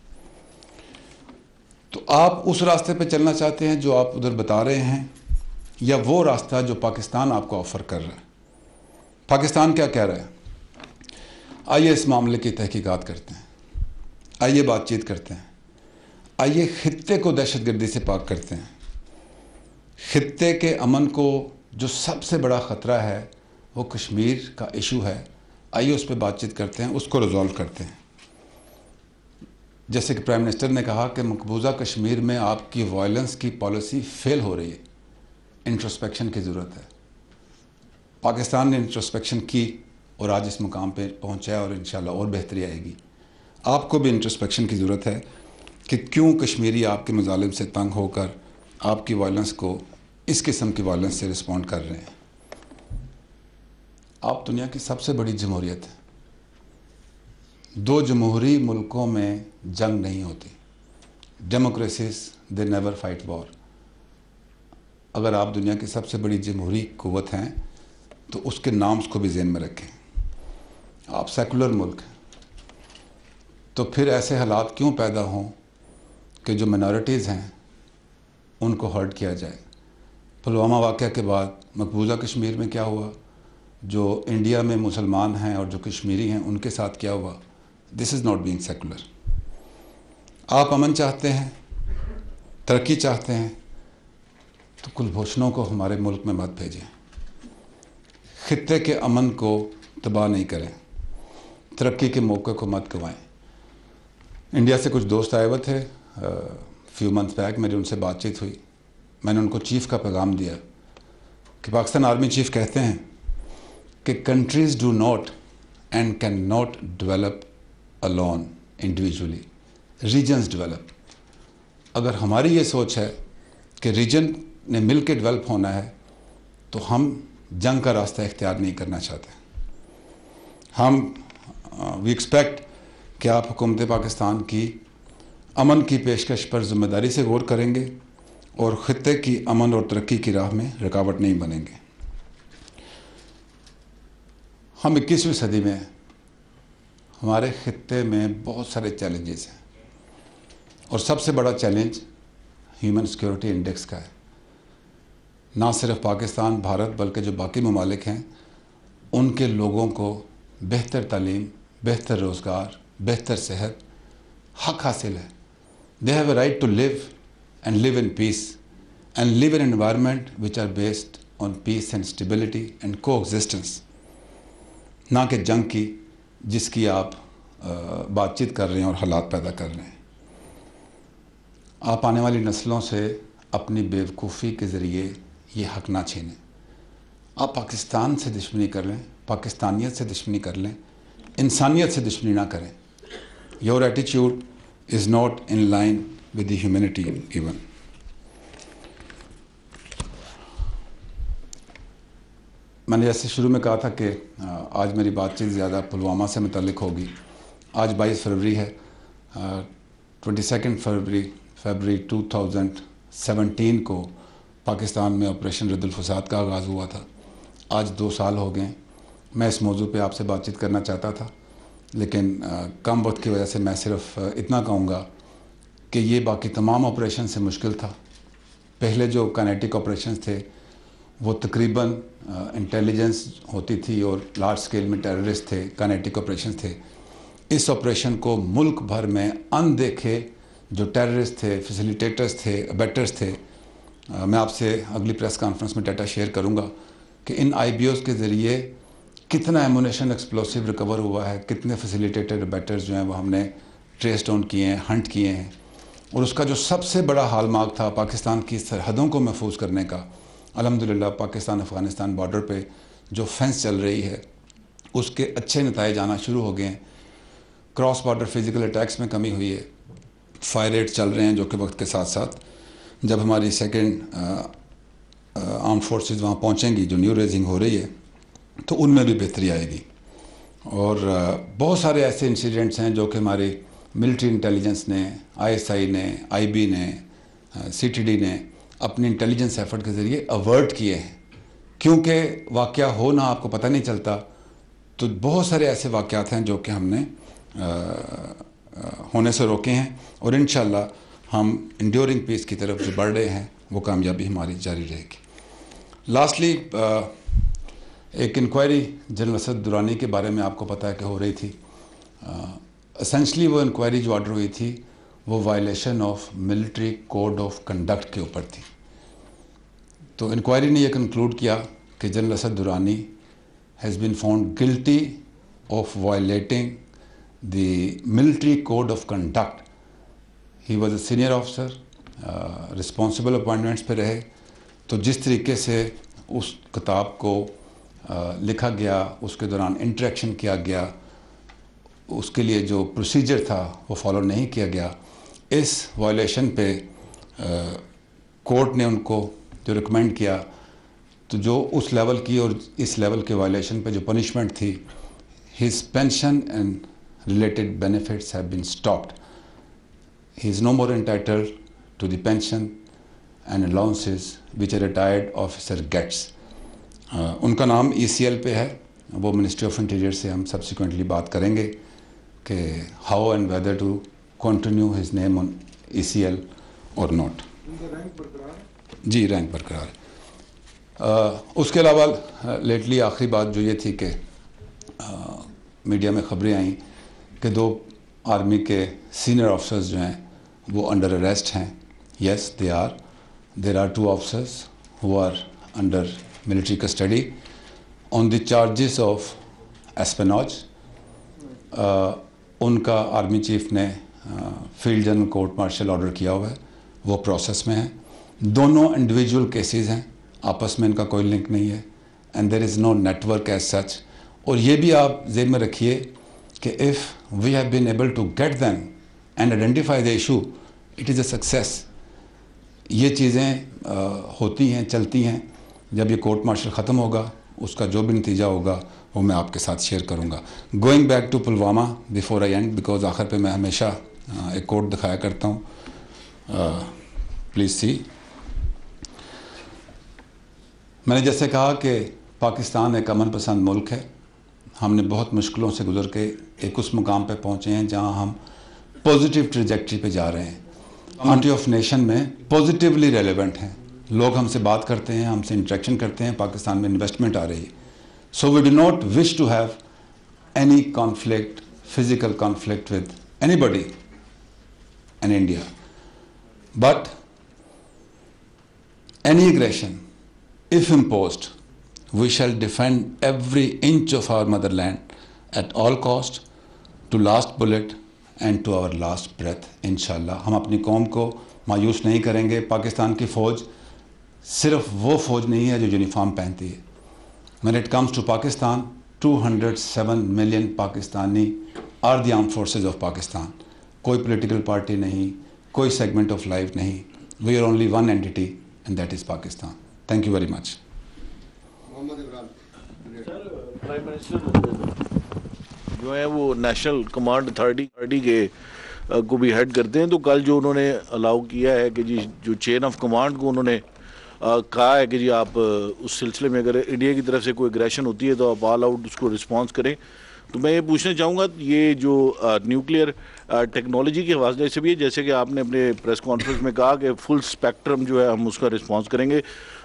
तो आप उस रास्ते पे चलना चाहते हैं जो आप उधर बता रहे हैं, या वो रास्ता जो पाकिस्तान आपको ऑफ़र कर रहा है? पाकिस्तान क्या कह रहा है? आइए इस मामले की तहकीकात करते हैं, आइए बातचीत करते हैं, आइए खित्ते को दहशतगर्दी से पाक करते हैं। खित्ते के अमन को जो सबसे बड़ा ख़तरा है वो कश्मीर का इशू है। आइए उस पर बातचीत करते हैं, उसको रिजॉल्व करते हैं। जैसे कि प्राइम मिनिस्टर ने कहा कि मकबूजा कश्मीर में आपकी वायलेंस की पॉलिसी फेल हो रही है, इंट्रोस्पेक्शन की ज़रूरत है। पाकिस्तान ने इंट्रोस्पेक्शन की और आज इस मुकाम पे पहुंचा है और इंशाल्लाह और बेहतरी आएगी। आपको भी इंट्रोस्पेक्शन की ज़रूरत है कि क्यों कश्मीरी आपके मज़ालिम से तंग होकर आपकी वायलेंस को, इस किस्म की वायलेंस से रिस्पॉन्ड कर रहे हैं। आप दुनिया की सबसे बड़ी जमहूरियत है। दो जमहूरी मुल्कों में जंग नहीं होती। Democracies they never fight war. अगर आप दुनिया की सबसे बड़ी जमहूरी कुव्वत हैं तो उसके नाम्स को भी ज़हन में रखें। आप सेकुलर मुल्क हैं, तो फिर ऐसे हालात क्यों पैदा हों कि जो मिनॉरिटीज़ हैं उनको हर्ट किया जाए। पुलवामा वाक़या के बाद मकबूजा कश्मीर में क्या हुआ, जो इंडिया में मुसलमान हैं और जो कश्मीरी हैं उनके साथ क्या हुआ। This is not being secular. आप अमन चाहते हैं, तरक्की चाहते हैं, तो कुलभूषणों को हमारे मुल्क में मत भेजें। खित्ते के अमन को तबाह नहीं करें, तरक्की के मौके को मत गंवाएं। इंडिया से कुछ दोस्त आए हुए थे फ्यू मंथ्स बैक, मेरी उनसे बातचीत हुई। मैंने उनको चीफ़ का पैगाम दिया कि पाकिस्तान आर्मी चीफ़ कहते हैं कि countries do not and can not develop alone individually, regions develop. अगर हमारी ये सोच है कि रीजन ने मिल के डेवलप होना है, तो हम जंग का रास्ता इख्तियार नहीं करना चाहते। हम वी एक्सपेक्ट कि आप हुकूमत पाकिस्तान की अमन की पेशकश पर ज़िम्मेदारी से गौर करेंगे और ख़ित्ते की अमन और तरक्की की राह में रुकावट नहीं बनेंगे। हम 21वीं सदी में हैं, हमारे ख़ित्ते में बहुत सारे चैलेंजेस हैं और सबसे बड़ा चैलेंज ह्यूमन सिक्योरिटी इंडेक्स का है। ना सिर्फ पाकिस्तान, भारत, बल्कि जो बाकी ममालिक हैं उनके लोगों को बेहतर तालीम, बेहतर रोज़गार, बेहतर सेहत हक हासिल है। They have a right to live and live in peace and live in environment which are based on peace and stability and coexistence, ना कि जंग की जिसकी आप बातचीत कर रहे हैं और हालात पैदा कर रहे हैं। आप आने वाली नस्लों से अपनी बेवकूफ़ी के ज़रिए ये हक ना छीनें। आप पाकिस्तान से दुश्मनी कर लें, पाकिस्तानियत से दुश्मनी कर लें, इंसानियत से दुश्मनी ना करें। Your attitude is not in line with the humanity even. मैंने जैसे शुरू में कहा था कि आज मेरी बातचीत ज़्यादा पुलवामा से मुतल्लिक होगी। आज 22 फरवरी है। 22 फरवरी 2017 को पाकिस्तान में ऑपरेशन रद्दुल फसाद का आगाज़ हुआ था। आज 2 साल हो गए। मैं इस मौजू पे आपसे बातचीत करना चाहता था, लेकिन कम वक्त की वजह से मैं सिर्फ इतना कहूँगा कि ये बाकी तमाम ऑपरेशन से मुश्किल था। पहले जो काइनेटिक ऑपरेशन थे वो तकरीबन इंटेलिजेंस होती थी और लार्ज स्केल में टेररिस्ट थे, काइनेटिक ऑपरेशन थे। इस ऑपरेशन को मुल्क भर में अनदेखे जो टेररिस्ट थे, फैसिलिटेटर्स थे, अबेटर्स थे, मैं आपसे अगली प्रेस कॉन्फ्रेंस में डाटा शेयर करूंगा कि इन IBOs के ज़रिए कितना एमुनेशन एक्सप्लोसिव रिकवर हुआ है, कितने फैसिलिटेटर अबेटर्स जो हैं वो हमने ट्रेस डाउन किए हैं, हंट किए हैं। और उसका जो सबसे बड़ा हॉलमार्क था पाकिस्तान की सरहदों को महफूज करने का, अल्हम्दुलिल्लाह पाकिस्तान अफ़गानिस्तान बॉर्डर पे जो फेंस चल रही है उसके अच्छे नताइज आना शुरू हो गए हैं। क्रॉस बॉर्डर फिज़िकल अटैक्स में कमी हुई है, फायर रेट चल रहे हैं जो कि वक्त के साथ साथ जब हमारी सेकेंड आर्म फोर्सेस वहाँ पहुँचेंगी, जो न्यू रेजिंग हो रही है, तो उनमें भी बेहतरी आएगी। और बहुत सारे ऐसे इंसिडेंट्स हैं जो कि हमारी मिलिट्री इंटेलिजेंस ने, ISI ने, IB ने, CTD ने अपनी इंटेलिजेंस एफर्ट के ज़रिए अवर्ट किए हैं। क्योंकि वाक़या हो ना आपको पता नहीं चलता, तो बहुत सारे ऐसे वाक़यात हैं जो कि हमने होने से रोके हैं। और इंशाल्लाह हम इंड्योरिंग पीस की तरफ जो बढ़ रहे हैं वो कामयाबी हमारी जारी रहेगी। लास्टली एक इंक्वायरी जनरल असद दुरानी के बारे में आपको पता है कि हो रही थी। एसेंशली वो इंक्वायरी जो ऑर्डर हुई थी वो violation of military code of conduct के ऊपर थी। तो इंक्वायरी ने यह कंक्लूड किया कि general Asad Durrani has been found guilty of violating the military code of conduct. He was a senior officer, responsible appointments पे रहे। तो जिस तरीके से उस किताब को लिखा गया, उसके दौरान इंटरेक्शन किया गया, उसके लिए जो प्रोसीजर था वो फॉलो नहीं किया गया। इस वायलेशन पे कोर्ट ने उनको जो रिकमेंड किया, तो जो उस लेवल की और इस लेवल के वायलेशन पे जो पनिशमेंट थी, his pension and related benefits have been stopped. He is no more entitled to the pension and allowances which a retired officer gets. उनका नाम ECL पे है। वो मिनिस्ट्री ऑफ इंटीरियर से हम सब्सिक्वेंटली बात करेंगे कि how and whether to continue his name on ECL और नॉट। जी, रैंक बरकरार है। उसके अलावा लेटली आखिरी बात जो ये थी कि मीडिया में ख़बरें आई कि 2 आर्मी के सीनियर ऑफिसर्स जो हैं वो अंडर अरेस्ट हैं। Yes they are, there are 2 officers who are under military custody on the charges of espionage. उनका आर्मी चीफ ने field general court martial order किया हुआ है, वो प्रोसेस में है। दोनों इंडिविजुअल केसेस हैं, आपस में इनका कोई लिंक नहीं है, and there is no network as such. और ये भी आप ज़हन में रखिए कि if we have been able to get them and identify the issue, it is a success. ये चीज़ें होती हैं, चलती हैं। जब ये कोर्ट मार्शल ख़त्म होगा, उसका जो भी नतीजा होगा वो मैं आपके साथ शेयर करूँगा। Going back to Pulwama before I end, because आखिर पे मैं हमेशा एक कोट दिखाया करता हूँ। प्लीज़ सी, मैंने जैसे कहा कि पाकिस्तान एक अमन पसंद मुल्क है। हमने बहुत मुश्किलों से गुजर के एक उस मुकाम पे पहुँचे हैं जहाँ हम पॉजिटिव ट्रेजेक्ट्री पे जा रहे हैं। कम्युनिटी ऑफ नेशन में पॉजिटिवली रेलेवेंट हैं। लोग हमसे बात करते हैं, हमसे इंटरेक्शन करते हैं, पाकिस्तान में इन्वेस्टमेंट आ रही है। So we do not wish to have any conflict, physical conflict with anybody in India, but any aggression if imposed, we shall defend every inch of our motherland at all cost, to last bullet and to our last breath, इंशाल्लाह। हम अपनी कौम को मायूस नहीं करेंगे। पाकिस्तान की फ़ौज सिर्फ वो फ़ौज नहीं है जो यूनिफॉर्म पहनती है। When it comes to Pakistan, 207 million Pakistani are the armed forces of Pakistan। कोई political party नहीं, कोई segment of life नहीं। We are only one entity and that is Pakistan। Thank you very much. Prime minister जो है वो national command authority के को भी हेड करते हैं। तो कल जो उन्होंने अलाउ किया है कि जी जो चेन ऑफ कमांड को उन्होंने कहा है कि जी आप उस सिलसिले में अगर इंडिया की तरफ से कोई एग्रेशन होती है तो आप ऑल आउट उसको रिस्पॉन्स करें। तो मैं ये पूछना चाहूँगा, ये जो न्यूक्लियर टेक्नोलॉजी के हवाले से भी है, जैसे कि आपने अपने प्रेस कॉन्फ्रेंस में कहा कि फुल स्पेक्ट्रम जो है हम उसका रिस्पॉन्स करेंगे,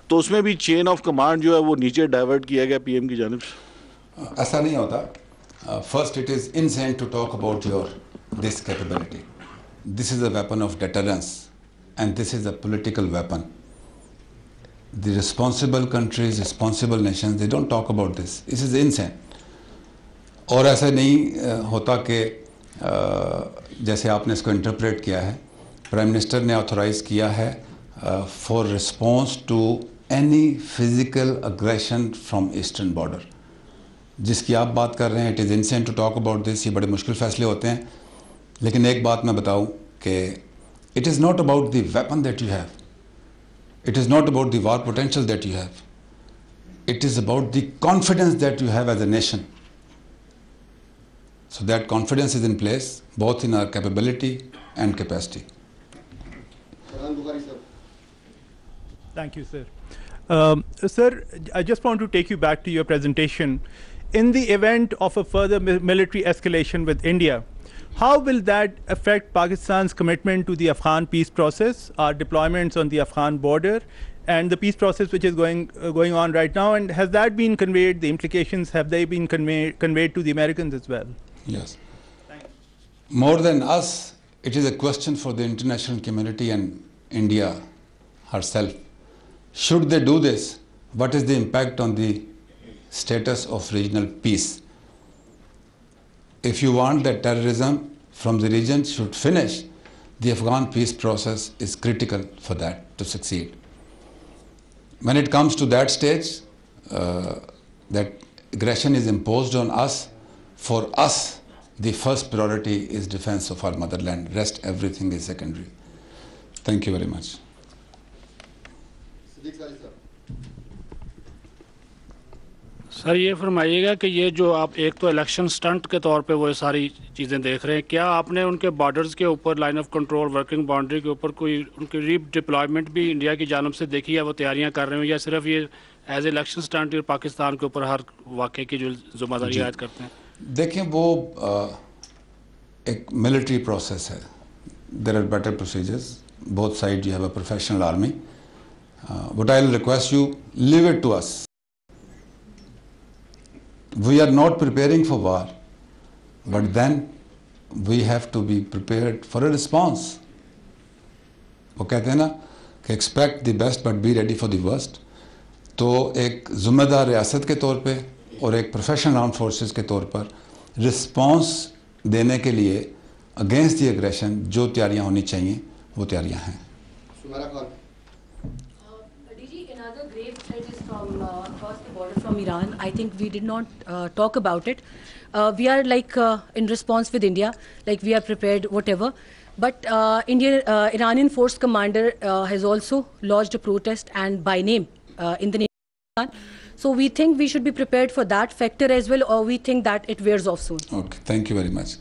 तो उसमें भी चेन ऑफ कमांड जो है वो नीचे डाइवर्ट किया गया PM की जानिब से? ऐसा नहीं होता। First it is innocent to talk about your this capability. this is a weapon of deterrence and this is a political weapon. The responsible countries, responsible nations, they don't talk about this. This is insane. और ऐसा नहीं होता कि जैसे आपने इसको interpret किया है, प्राइम मिनिस्टर ने ऑथोराइज़ किया है for response to any physical aggression from eastern border, जिसकी आप बात कर रहे हैं. It is innocent to talk about this. ये बड़े मुश्किल फैसले होते हैं, लेकिन एक बात मैं बताऊं कि it is not about the weapon that you have, it is not about the war potential that you have, it is about the confidence that you have as a nation. So that confidence is in place, both in our capability and capacity. Thank you, sir. Sir, I just want to take you back to your presentation. In the event of a further military escalation with India, how will that affect Pakistan's commitment to the Afghan peace process, our deployments on the Afghan border, and the peace process which is going on right now? And has that been conveyed? The implications, have they been conveyed to the Americans as well? Yes. More than us, it is a question for the international community and India herself. Should they do this? What is the impact on the status of regional peace? If you want that terrorism from the region should finish, the Afghan peace process is critical for that to succeed. When it comes to that stage, that aggression is imposed on us, for us, the first priority is defense of our motherland. Rest, everything is secondary. Thank you very much. Sir ये फरमाइएगा कि ये जो आप एक तो election stunt के तौर पे वो सारी चीज़ें देख रहे हैं, क्या आपने उनके बॉर्डर्स के ऊपर, line of control, working boundary के ऊपर कोई उनकी रीडिप्लॉयमेंट भी इंडिया की जानिब से देखी है, वो तैयारियां कर रहे हो, या सिर्फ ये एज इलेक्शन स्टंट और पाकिस्तान के ऊपर हर वाक़े की जो जिम्मेदारी आयद करते हैं? देखिए, वो एक मिलिट्री प्रोसेस है. There are better procedures. Both side you have a professional army. But I will request you, leave it to us. We are not preparing for war, but then we have to be prepared for a response. वो कहते हैं ना कि expect the best but be ready for the worst. तो एक जिम्मेदार रियासत के तौर पे और एक प्रोफेशनल आर्म फोर्सेस के तौर पर रिस्पांस देने के लिए अगेंस्ट द एग्रेशन जो तैयारियां होनी चाहिए वो तैयारियां हैं. Another grave threat is from across the border from Iran. I think we did not talk about it. We are like in response with India, like we are prepared, whatever. But Iranian force commander has also lodged a protest and by name in the name of Iran. So we think we should be prepared for that factor as well, or we think that it wears off soon. Okay, thank you very much.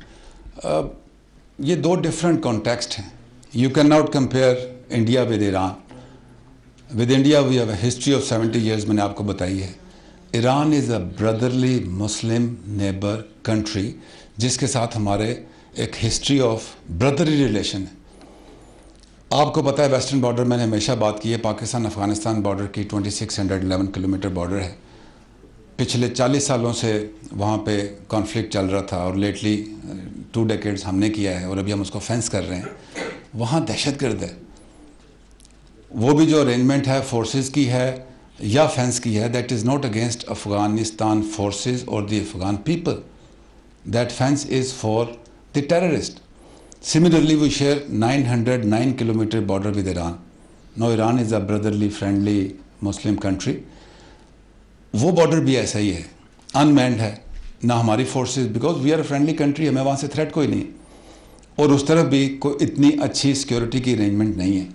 ये दो different context हैं. You cannot compare India with Iran. With India we have a history of 70 years. मैंने आपको बताई है. Iran is a brotherly Muslim neighbor country जिसके साथ हमारे एक history of brotherly relation है. आपको पता है वेस्टर्न बॉर्डर, मैंने हमेशा बात की है, पाकिस्तान अफ़गानिस्तान बॉर्डर की 2611 किलोमीटर बॉर्डर है. पिछले 40 सालों से वहाँ पे कॉन्फ्लिक्ट चल रहा था और लेटली 2 डेकेड्स हमने किया है और अभी हम उसको फेंस कर रहे हैं. वहाँ दहशतगर्द है. वो भी जो अरेंजमेंट है फोर्सेस की है या फेंस की है, that is not against Afghanistan forces और the Afghan people. That fence is for the terrorist. Similarly, we share 909 kilometer border with Iran. Now Iran is a brotherly, friendly Muslim country. वो border भी ऐसा ही है, unmanned है, ना हमारी forces, because we are a friendly country, हमें वहाँ से threat कोई नहीं, और उस तरफ भी कोई इतनी अच्छी security की arrangement नहीं है.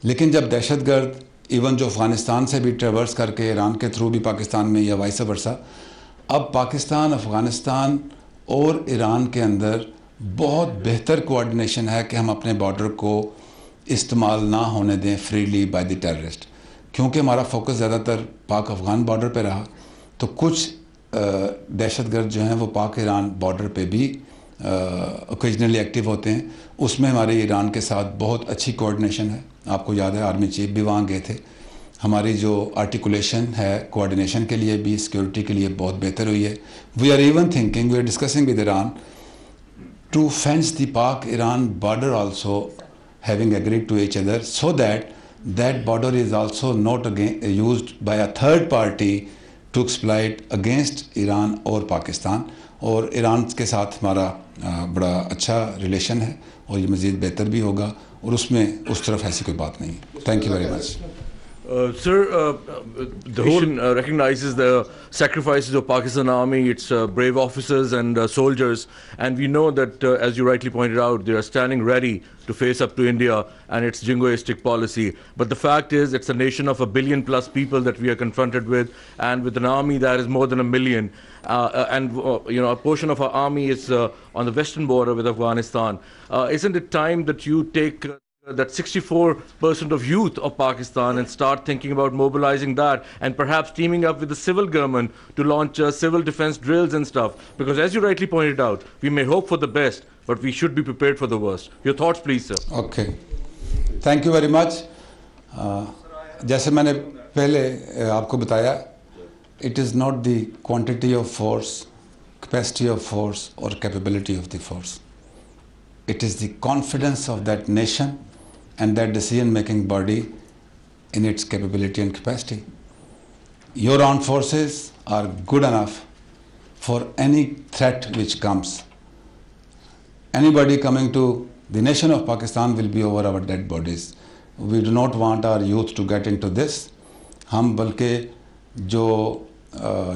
लेकिन जब दहशतगर्द इवन जो अफ़गानिस्तान से भी ट्रेवर्स करके ईरान के थ्रू भी पाकिस्तान में या वाइस वर्सा, अब पाकिस्तान, अफ़गानिस्तान और ईरान के अंदर बहुत बेहतर कोऑर्डिनेशन है कि हम अपने बॉर्डर को इस्तेमाल ना होने दें फ्रीली बाय द टेररिस्ट. क्योंकि हमारा फोकस ज़्यादातर पाक अफ़गान बॉर्डर पे रहा, तो कुछ दहशतगर्द जो हैं वो पाक ईरान बॉर्डर पे भी ओकेजनली एक्टिव होते हैं. उसमें हमारे ईरान के साथ बहुत अच्छी कोऑर्डिनेशन है. आपको याद है आर्मी चीफ भी वहाँ गए थे. हमारी जो आर्टिकुलेशन है कोऑर्डिनेशन के लिए भी, सिक्योरिटी के लिए बहुत बेहतर हुई है. We are even thinking, we are discussing with Iran to fence the Pak-Iran border also, having agreed to each other, so that that border is also not used by a third party to exploit against Iran or Pakistan. और Iran के साथ हमारा बड़ा अच्छा relation है और ये मज़ीद बेहतर भी होगा और उसमें उस तरफ ऐसी कोई बात नहीं है. Thank you very much. Sir, the whole recognizes the sacrifices of Pakistan Army, its brave officers and soldiers, and we know that, as you rightly pointed out, they are standing ready to face up to India and its jingoistic policy. But the fact is, it's a nation of 1 billion plus people that we are confronted with, and with an army that is more than 1 million, and a portion of our army is on the western border with Afghanistan. Isn't it time that you take that 64% of youth of Pakistan and start thinking about mobilizing that and perhaps teaming up with the civil government to launch civil defense drills and stuff? Because as you rightly pointed out, we may hope for the best, but we should be prepared for the worst. Your thoughts, please, sir. Okay. Thank you very much. जैसे मैंने पहले आपको बताया, it is not the quantity of force, capacity of force or capability of the force. It is the confidence of that nation and that decision-making body in its capability and capacity. Your armed forces are good enough for any threat which comes. Anybody coming to the nation of Pakistan will be over our dead bodies. We do not want our youth to get into this. हम बल्कि जो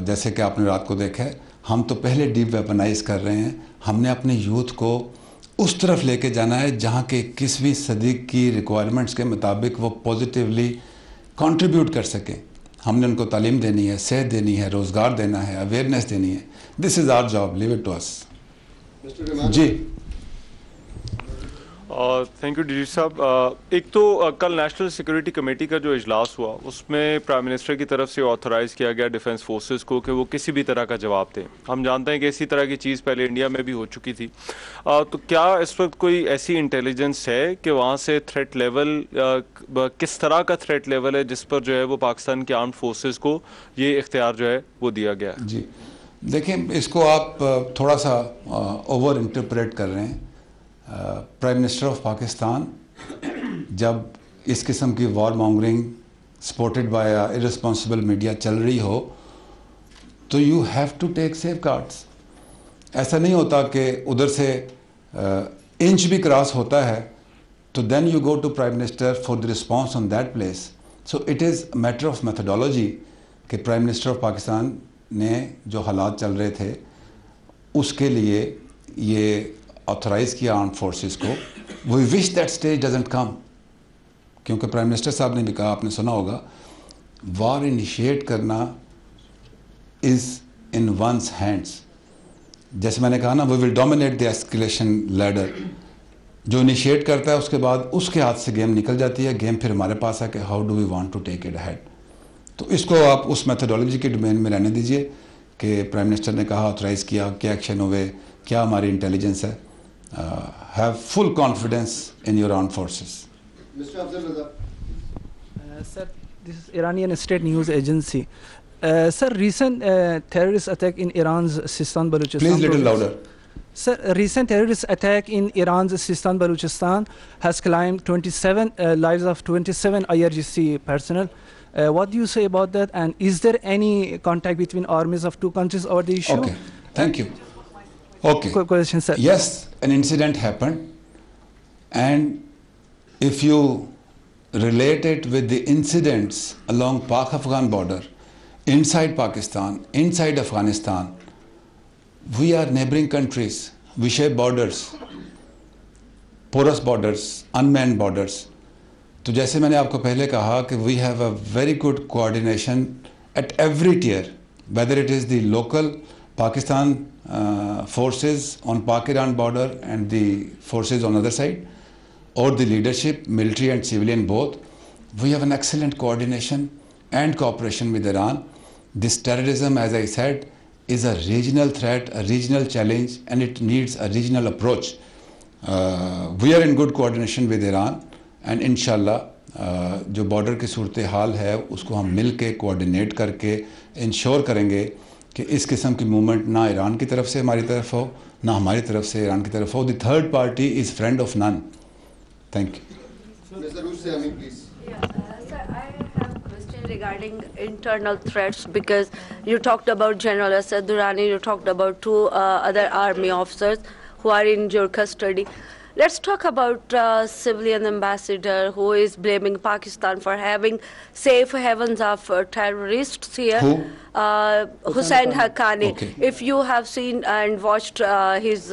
जैसे कि आपने रात को देखा है, हम तो पहले डीप वेपनाइज कर रहे हैं. हमने अपने यूथ को उस तरफ लेके जाना है जहाँ के 21वीं सदी की रिक्वायरमेंट्स के मुताबिक वो पॉजिटिवली कंट्रीब्यूट कर सकें. हमने उनको तालीम देनी है, सेहत देनी है, रोज़गार देना है, अवेयरनेस देनी है. This is our job. Leave it to us. जी. थैंक यू डीजी साहब. एक तो कल नेशनल सिक्योरिटी कमेटी का जो इजलास हुआ उसमें प्राइम मिनिस्टर की तरफ से ऑथराइज़ किया गया डिफेंस फोर्सेस को कि वो किसी भी तरह का जवाब दें. हम जानते हैं कि इसी तरह की चीज़ पहले इंडिया में भी हो चुकी थी. तो क्या इस वक्त कोई ऐसी इंटेलिजेंस है कि वहाँ से थ्रेट लेवल किस तरह का थ्रेट लेवल है जिस पर जो है वो पाकिस्तान के आर्म्ड फोर्सेस को ये इख्तियार जो है वो दिया गया है? जी देखिए, इसको आप थोड़ा सा ओवर इंटरप्रेट कर रहे हैं. प्राइम मिनिस्टर ऑफ पाकिस्तान जब इस किस्म की war mongering supported by irresponsible media चल रही हो तो you have to take safeguards. ऐसा नहीं होता कि उधर से इंच भी क्रॉस होता है तो then you go to prime minister for the response on that place. So it is matter of methodology कि प्राइम मिनिस्टर ऑफ पाकिस्तान ने जो हालात चल रहे थे उसके लिए ये ऑथराइज़ किया आर्म्ड फोर्सेस को. We wish that stage doesn't come, क्योंकि प्राइम मिनिस्टर साहब ने भी कहा, आपने सुना होगा, वॉर इनिशिएट करना इज़ इन वंस हैंड्स. जैसे मैंने कहा ना, we will dominate the escalation ladder. जो इनिशिएट करता है उसके बाद उसके हाथ से गेम निकल जाती है. गेम फिर हमारे पास है कि how do we want to take it ahead. तो इसको आप उस मेथोडोलॉजी के डोमेन में रहने दीजिए कि प्राइम मिनिस्टर ने कहा, ऑथराइज़ किया, क्या एक्शन हुए, क्या हमारी इंटेलिजेंस है. Have full confidence in your armed forces. Mr. Afzal Raza. Sir, this is Iranian State News Agency. Sir, recent terrorist attack in Iran's Sistan Baluchistan. Please little louder. Sir, recent terrorist attack in Iran's Sistan Baluchistan has claimed 27 lives of 27 IRGC personnel. What do you say about that? And is there any contact between armies of two countries over the issue? Okay, thank you. Okay. Question, sir. Yes, an incident happened, and if you relate it with the incidents along Pak-Afghan border, inside Pakistan, inside Afghanistan, we are neighboring countries. We share borders, porous borders, unmanned borders. तो जैसे मैंने आपको पहले कहा कि we have a very good coordination at every tier, whether it is the local Pakistan forces on Pak-Iran border and the forces on other side, or the leadership, military and civilian both. We have an excellent coordination and cooperation with Iran. This terrorism, as I said, is a regional threat, a regional challenge, and it needs a regional approach. We are in good coordination with Iran, and inshallah जो border की सूरत हाल है उसको हम मिल के coordinate करके ensure करेंगे कि इस किस्म की मूवमेंट ना ईरान की तरफ से हमारी तरफ हो, ना हमारी तरफ से ईरान की तरफ हो. The third party is friend of none. Thank you. Regarding internal threats, because you talked about General Asad Durrani, you talked about two other army officers who are in your custody. Let's talk about civilian ambassador who is blaming Pakistan for having safe havens of terrorists here. Who? Hussain Haqqani. Okay. If you have seen and watched his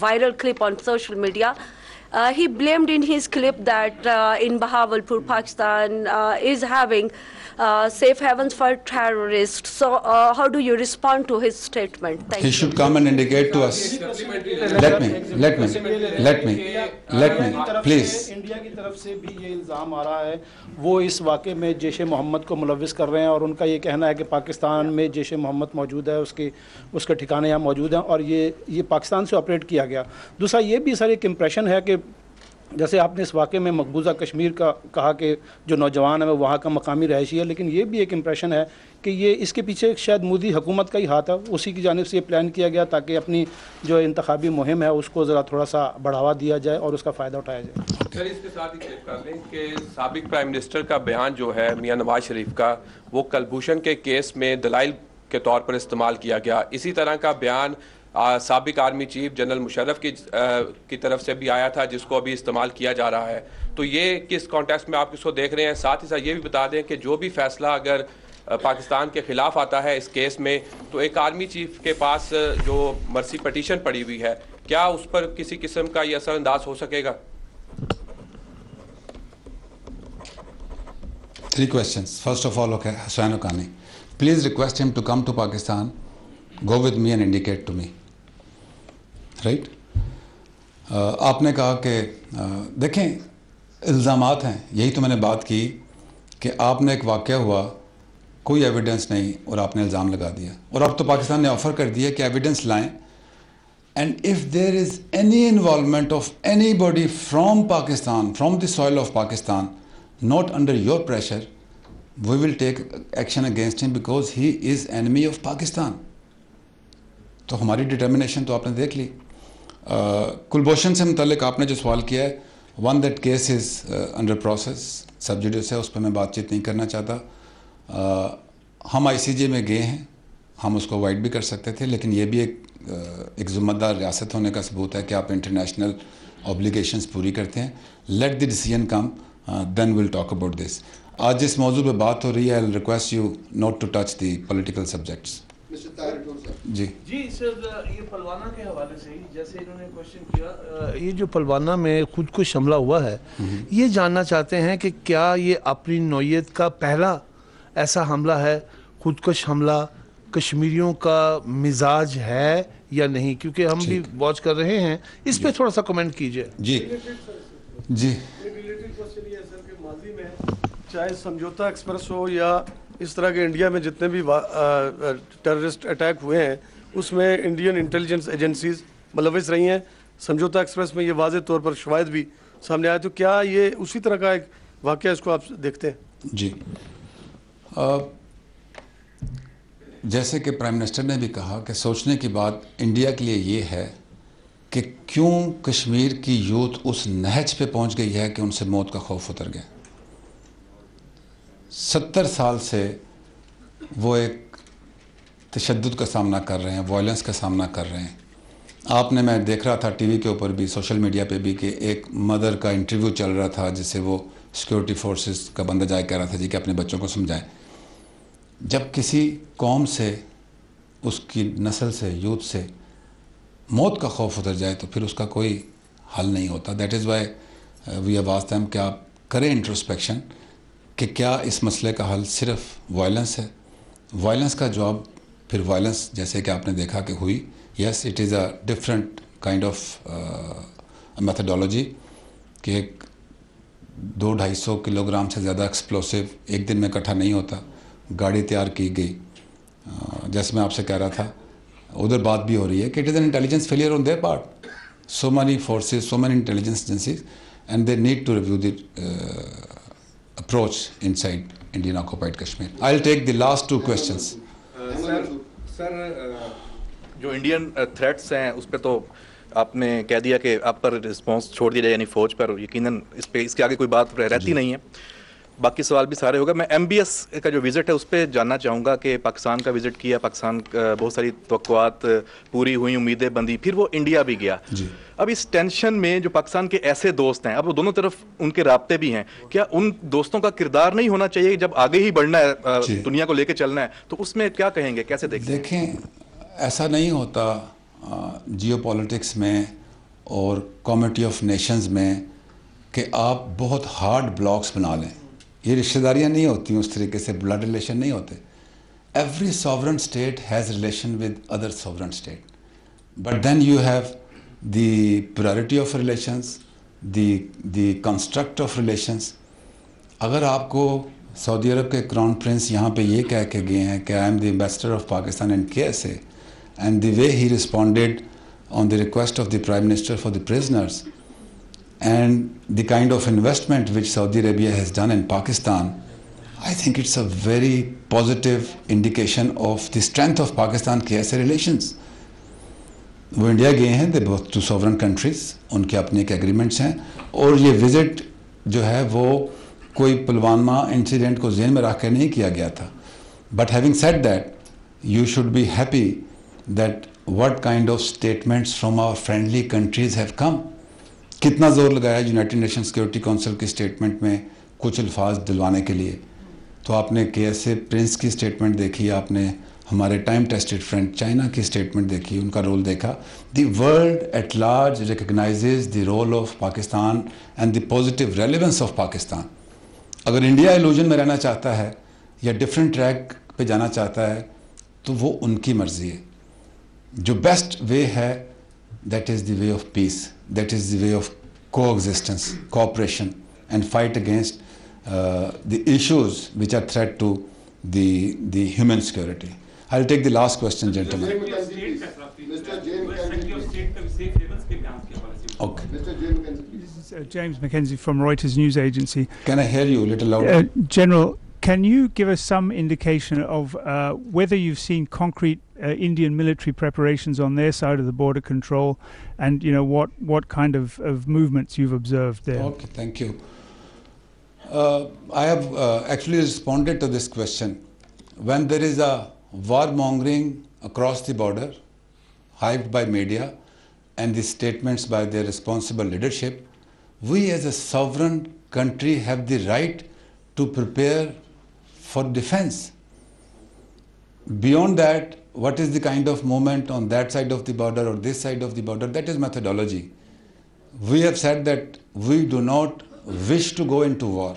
viral clip on social media, he blamed in his clip that in Bahawalpur, Pakistan is having safe havens for terrorists. So how do you respond to his statement? Thank He you. should come and indicate to us. Let me, please. India की तरफ से भी ये इल्ज़ाम आ रहा है वो इस वाक़े में जैश मोहम्मद को मुलव्विस कर रहे हैं और उनका ये कहना है कि पाकिस्तान में जैश मोहम्मद मौजूद है, उसके ठिकाने यहाँ मौजूद हैं और ये पाकिस्तान से ऑपरेट किया गया. दूसरा ये भी सर एक इम्प्रेशन है कि जैसे आपने इस वाक़े में मकबूजा कश्मीर का कहा कि जो नौजवान है वो वहाँ का मकामी रहायशी है, लेकिन ये भी एक इम्प्रेशन है कि ये इसके पीछे शायद मोदी हुकूमत का ही हाथ है. उसी की जानिब से ये प्लान किया गया ताकि अपनी जो इंतखाबी मुहिम है उसको ज़रा थोड़ा सा बढ़ावा दिया जाए और उसका फ़ायदा उठाया जाए. सर इसके साथ ही क्लियर कर लें कि साबिक प्राइम मिनिस्टर का बयान जो है मियां नवाज शरीफ का, वो कलभूषण के केस में दलाइल के तौर पर इस्तेमाल किया गया. इसी तरह का बयान साबिक आर्मी चीफ जनरल मुशर्रफ की तरफ से भी आया था जिसको अभी इस्तेमाल किया जा रहा है. तो ये किस कॉन्टेक्स्ट में आप इसको देख रहे हैं? साथ ही साथ ये भी बता दें कि जो भी फैसला अगर पाकिस्तान के खिलाफ आता है इस केस में, तो एक आर्मी चीफ के पास जो मर्सी पटिशन पड़ी हुई है, क्या उस पर किसी किस्म का ये असरअंदाज हो सकेगा? 3 questions. First of all, okay, Hussain Haqqani. Please request him to come to Pakistan, go with me and indicate to me. Right? आपने कहा कि देखें इल्ज़ामात हैं, यही तो मैंने बात की कि आपने एक वाक़या हुआ, कोई एविडेंस नहीं और आपने इल्ज़ाम लगा दिया. और अब तो पाकिस्तान ने ऑफ़र कर दिया कि एविडेंस लाएं. And if there is any involvement of anybody from Pakistan, from the soil of Pakistan, not under your pressure, we will take action against him because he is enemy of Pakistan. तो हमारी determination तो आपने देख ली. कुलभूषण से मुतल्लिक आपने जो सवाल किया है, one that case is under process, सब जुडिस है, उस पर मैं बातचीत नहीं करना चाहता. हम ICJ में गए हैं, हम उसको अवॉइड भी कर सकते थे, लेकिन ये भी एक ज़िम्मेदार रियासत होने का सबूत है कि आप इंटरनेशनल ऑब्लिगेशंस पूरी करते हैं. Let the decision come, then will talk about this. आज जिस मौजू पे बात हो रही है, I will request you not to touch the political subjects. जी सर, ये पलवाना के हवाले से ही जैसे इन्होंने क्वेश्चन किया, ये जो पलवाना में खुदकुश हमला हुआ है, ये जानना चाहते हैं कि क्या ये अपनी नौयत का पहला ऐसा हमला है, खुदकुश हमला कश्मीरियों का मिजाज है या नहीं? क्योंकि हम भी वॉच कर रहे हैं, इस पे थोड़ा सा कमेंट कीजिए. जी जी चाहे समझौता एक्सप्रेस हो या इस तरह के इंडिया में जितने भी टेररिस्ट अटैक हुए हैं, उसमें इंडियन इंटेलिजेंस एजेंसीज मुलव्विस रही हैं. समझौता एक्सप्रेस में ये वाज़े तौर पर शवाहिद भी सामने आए. तो क्या ये उसी तरह का एक वाक़या इसको आप देखते हैं? जी, जैसे कि प्राइम मिनिस्टर ने भी कहा कि सोचने की बात इंडिया के लिए ये है कि क्यों कश्मीर की यूथ उस नहज पे पहुंच गई है कि उनसे मौत का खौफ उतर गया. 70 साल से वो एक तशद्दुद का सामना कर रहे हैं, वायलेंस का सामना कर रहे हैं. आपने, मैं देख रहा था टीवी के ऊपर भी, सोशल मीडिया पे भी, कि एक मदर का इंटरव्यू चल रहा था जिससे वो सिक्योरिटी फोर्सेस का बंदा जाए कह रहा था जी कि अपने बच्चों को समझाएं. जब किसी कौम से, उसकी नस्ल से, यूथ से मौत का खौफ उतर जाए तो फिर उसका कोई हल नहीं होता. That is why we have asked them कि आप करें इंट्रोस्पेक्शन कि क्या इस मसले का हल सिर्फ वायलेंस है. वायलेंस का जवाब फिर वायलेंस जैसे कि आपने देखा कि हुई. Yes, it is a different kind of methodology कि एक 200-250 किलोग्राम से ज़्यादा एक्सप्लोसिव एक दिन में इकट्ठा नहीं होता. गाड़ी तैयार की गई. जैसे मैं आपसे कह रहा था, उधर बात भी हो रही है कि it is an intelligence failure on their part. So many forces, so many intelligence agencies, and they need to review the approach inside Indian occupied Kashmir. I'll take the last 2 questions. Sir जो Indian threats हैं उस पर तो आपने कह दिया कि आप पर रिस्पांस छोड़ दिया जाए, यानी फ़ौज पर यकीनन इस पे इसके आगे कोई बात रहती नहीं है। बाकी सवाल भी सारे होगा। मैं MBS का जो विज़िट है उस पर जानना चाहूँगा कि पाकिस्तान का विज़िट किया, पाकिस्तान बहुत सारी तवक्कुआत पूरी हुई, उम्मीदें बंधी, फिर वो इंडिया भी गया। अब इस टेंशन में जो पाकिस्तान के ऐसे दोस्त हैं, अब वो दोनों तरफ उनके राब्ते भी हैं, क्या उन दोस्तों का किरदार नहीं होना चाहिए जब आगे ही बढ़ना है, दुनिया को लेके चलना है, तो उसमें क्या कहेंगे, कैसे देखें? ऐसा नहीं होता जियोपॉलिटिक्स में और कमिटी ऑफ नेशंस में कि आप बहुत हार्ड ब्लॉक्स बना लें। ये रिश्तेदारियाँ नहीं होती उस तरीके से, ब्लड रिलेशन नहीं होते। Every sovereign state has relation with other sovereign state, but then you have the priority of relations, the construct of relations. अगर आपको सऊदी अरब के क्राउन प्रिंस यहाँ पे ये कह के गए हैं कि I am the ambassador of Pakistan and KSA, and the way he responded on the request of the Prime Minister for the prisoners and the kind of investment which Saudi Arabia has done in Pakistan, I think it's a very positive indication of the strength of Pakistan-KSA relations. वो India गए हैं, they both two sovereign countries, उनके अपने एक agreements हैं, और ये visit जो है वो कोई पुलवामा इंसिडेंट को ज़हन में रख कर नहीं किया गया था। But having said that, you should be happy that what kind of statements from our friendly countries have come. कितना जोर लगाया यूनाइटेड नेशन सिक्योरिटी काउंसिल की स्टेटमेंट में कुछ अल्फाज दिलवाने के लिए। तो आपने KSA प्रिंस की स्टेटमेंट देखी, आपने हमारे टाइम टेस्टेड फ्रेंड चाइना की स्टेटमेंट देखी, उनका रोल देखा। The world at large recognises the role of Pakistan and the positive relevance of Pakistan. अगर इंडिया इल्यूजन में रहना चाहता है या डिफरेंट ट्रैक पे जाना चाहता है तो वो उनकी मर्जी है। जो बेस्ट वे है that is the way of peace, that is the way of coexistence, cooperation and fight against the issues which are threat to the human security. I'll take the last question, gentlemen. Okay. This is James Mackenzie from Reuters News Agency. Can I hear you a little louder? General, can you give us some indication of whether you've seen concrete Indian military preparations on their side of the border control, and what kind of movements you've observed there? Okay, thank you. I have actually responded to this question. When there is a warmongering across the border, hyped by media, and the statements by their responsible leadership, we as a sovereign country have the right to prepare for defense. Beyond that, what is the kind of movement on that side of the border or this side of the border, that is methodology. We have said that we do not wish to go into war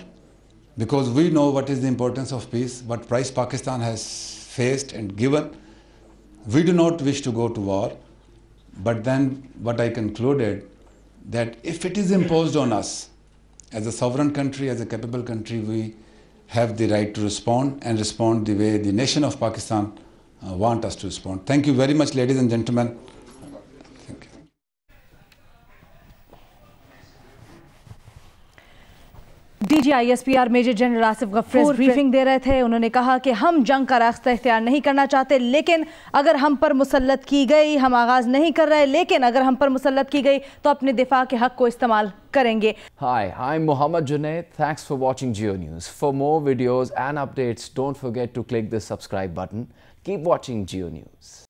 because we know what is the importance of peace, what price Pakistan has faced and given. We do not wish to go to war, but then what I concluded, that if it is imposed on us as a sovereign country, as a capable country, we have the right to respond and respond the way the nation of Pakistan want us to respond. Thank you very much, ladies and gentlemen. DGISPR major general Asif Ghafoor briefing दे रहे थे। उन्होंने कहा कि हम जंग का रास्ता इख्तियार नहीं करना चाहते, लेकिन अगर हम पर मुसल्लत की गई, हम आगाज़ नहीं कर रहे, लेकिन अगर हम पर मुसल्लत की गई तो अपने दिफा के हक को इस्तेमाल करेंगे। Hi, I'm Mohammad Junaid. Thanks for watching Geo News. For more videos and updates, don't forget to click the subscribe button. Keep watching Geo News.